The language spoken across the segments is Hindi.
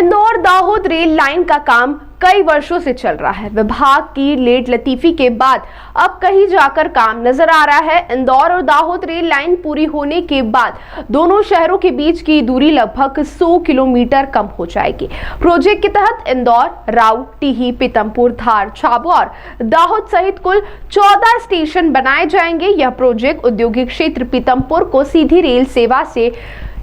इंदौर दाहोद रेल लाइन का काम कई वर्षों से चल रहा है। विभाग की लेट लतीफी के बाद अब कहीं जाकर काम नजर आ रहा है। इंदौर और दाहोद रेल लाइन पूरी होने के बाद दोनों शहरों के बीच की दूरी लगभग 100 किलोमीटर कम हो जाएगी। प्रोजेक्ट के तहत इंदौर, राऊ, टीही, पीतमपुर, धार, झाबुआ और दाहोद सहित कुल 14 स्टेशन बनाए जाएंगे। यह प्रोजेक्ट औद्योगिक क्षेत्र पीतमपुर को सीधी रेल सेवा से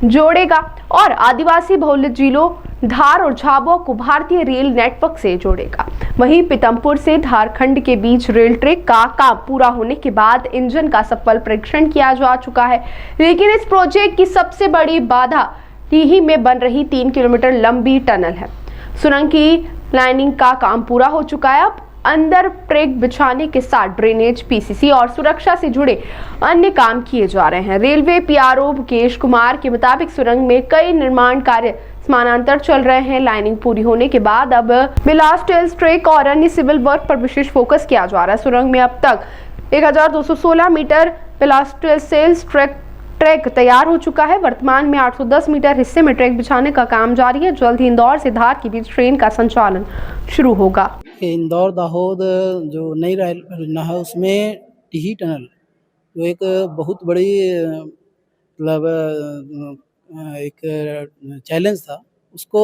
जोड़ेगा और आदिवासी बहुल जिलों धार और झाबुआ को भारतीय रेल नेटवर्क से जोड़ेगा। वहीं पीतमपुर से झारखंड के बीच रेल ट्रैक का काम पूरा होने के बाद इंजन का सफल परीक्षण किया जा चुका है। लेकिन इस प्रोजेक्ट की सबसे बड़ी बाधा टीही में बन रही 3 किलोमीटर लंबी टनल है। सुरंग की लाइनिंग का काम पूरा हो चुका है। अब अंदर ट्रैक बिछाने के साथ ड्रेनेज, पीसीसी और सुरक्षा से जुड़े अन्य काम किए जा रहे हैं। रेलवे पीआरओ मुकेश कुमार के मुताबिक सुरंग में कई निर्माण कार्य समानांतर चल रहे हैं। लाइनिंग पूरी होने के बाद अब बिलास्टेल्स ट्रैक और अन्य सिविल वर्क पर विशेष फोकस किया जा रहा है। सुरंग में अब तक 1216 मीटर बिलास्टेल्स ट्रैक तैयार हो चुका है। वर्तमान में 810 मीटर हिस्से में ट्रैक बिछाने का काम जारी है। जल्द ही इंदौर से धार के बीच ट्रेन का संचालन शुरू होगा। इंदौर दाहोद जो नई रेल परियोजना है उसमें टीही टनल जो एक बहुत बड़ी मतलब एक चैलेंज था, उसको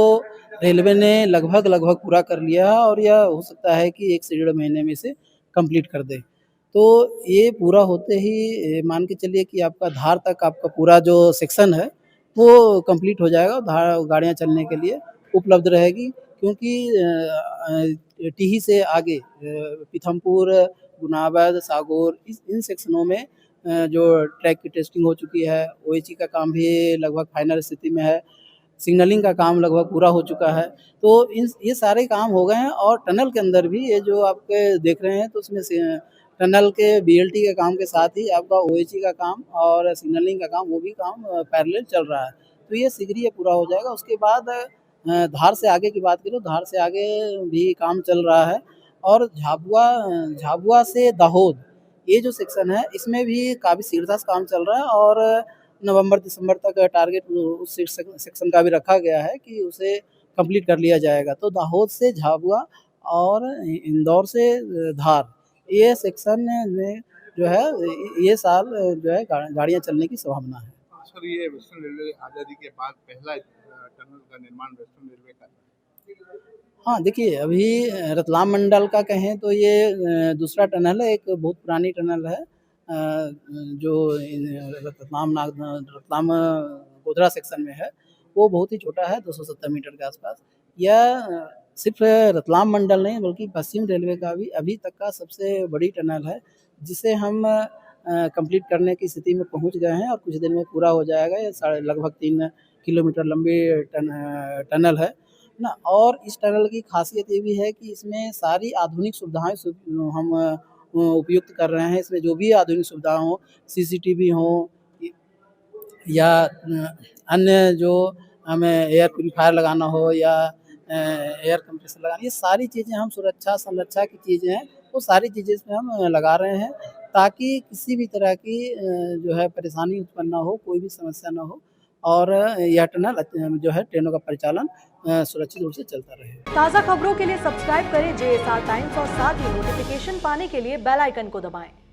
रेलवे ने लगभग पूरा कर लिया है और यह हो सकता है कि 1 से 1.5 महीने में से कंप्लीट कर दे। तो ये पूरा होते ही मान के चलिए कि आपका धार तक आपका पूरा जो सेक्शन है वो कंप्लीट हो जाएगा। धार गाड़ियाँ चलने के लिए उपलब्ध रहेगी, क्योंकि टीही से आगे पीथमपुर, गुनाबद, सागौर इन सेक्शनों में जो ट्रैक की टेस्टिंग हो चुकी है, ओएचई का काम भी लगभग फाइनल स्थिति में है, सिग्नलिंग का काम लगभग पूरा हो चुका है। तो ये सारे काम हो गए हैं और टनल के अंदर भी ये जो आपके देख रहे हैं तो उसमें से टनल के बीएलटी के काम के साथ ही आपका ओएचई का काम और सिग्नलिंग का काम वो भी काम पैरेलल चल रहा है। तो ये शीघ्र ही पूरा हो जाएगा। उसके बाद धार से आगे की बात करूँ, धार से आगे भी काम चल रहा है और झाबुआ से दाहोद ये जो सेक्शन है इसमें भी काफ़ी शीघ्रता से काम चल रहा है और नवंबर-दिसंबर तक टारगेट उस सेक्शन का भी रखा गया है कि उसे कंप्लीट कर लिया जाएगा। तो दाहोद से झाबुआ और इंदौर से धार ये सेक्शन में जो है ये साल जो है गाड़ियाँ चलने की संभावना है। सर, ये वेस्टर्न रेलवे आज़ादी के बाद पहला टनल का निर्माण वेस्टर्न रेलवे का है। हाँ, देखिए अभी रतलाम मंडल का कहें तो ये दूसरा टनल है, एक बहुत पुरानी टनल है जो रतलाम गोधरा सेक्शन में है। वो बहुत ही छोटा है, 270 मीटर के आसपास। यह सिर्फ रतलाम मंडल नहीं बल्कि पश्चिम रेलवे का भी अभी तक का सबसे बड़ी टनल है, जिसे हम कंप्लीट करने की स्थिति में पहुंच गए हैं और कुछ दिन में पूरा हो जाएगा। ये लगभग 3 किलोमीटर लंबी टनल है ना। और इस टनल की खासियत ये भी है कि इसमें सारी आधुनिक सुविधाएं हम उपयुक्त कर रहे हैं। इसमें जो भी आधुनिक सुविधाएं हो, सीसीटीवी हो या अन्य जो हमें एयर प्यूरीफायर लगाना हो या एयर कंप्रेसर लगाना, ये सारी चीज़ें हम सुरक्षा संरक्षा की चीज़ें हैं वो सारी चीज़ें इसमें हम लगा रहे हैं ताकि किसी भी तरह की जो है परेशानी उत्पन्न ना हो, कोई भी समस्या ना हो और यह टनल जो है ट्रेनों का परिचालन सुरक्षित रूप से चलता रहे। ताज़ा खबरों के लिए सब्सक्राइब करें JSR टाइम्स और साथ ही नोटिफिकेशन पाने के लिए बेल आइकन को दबाएं।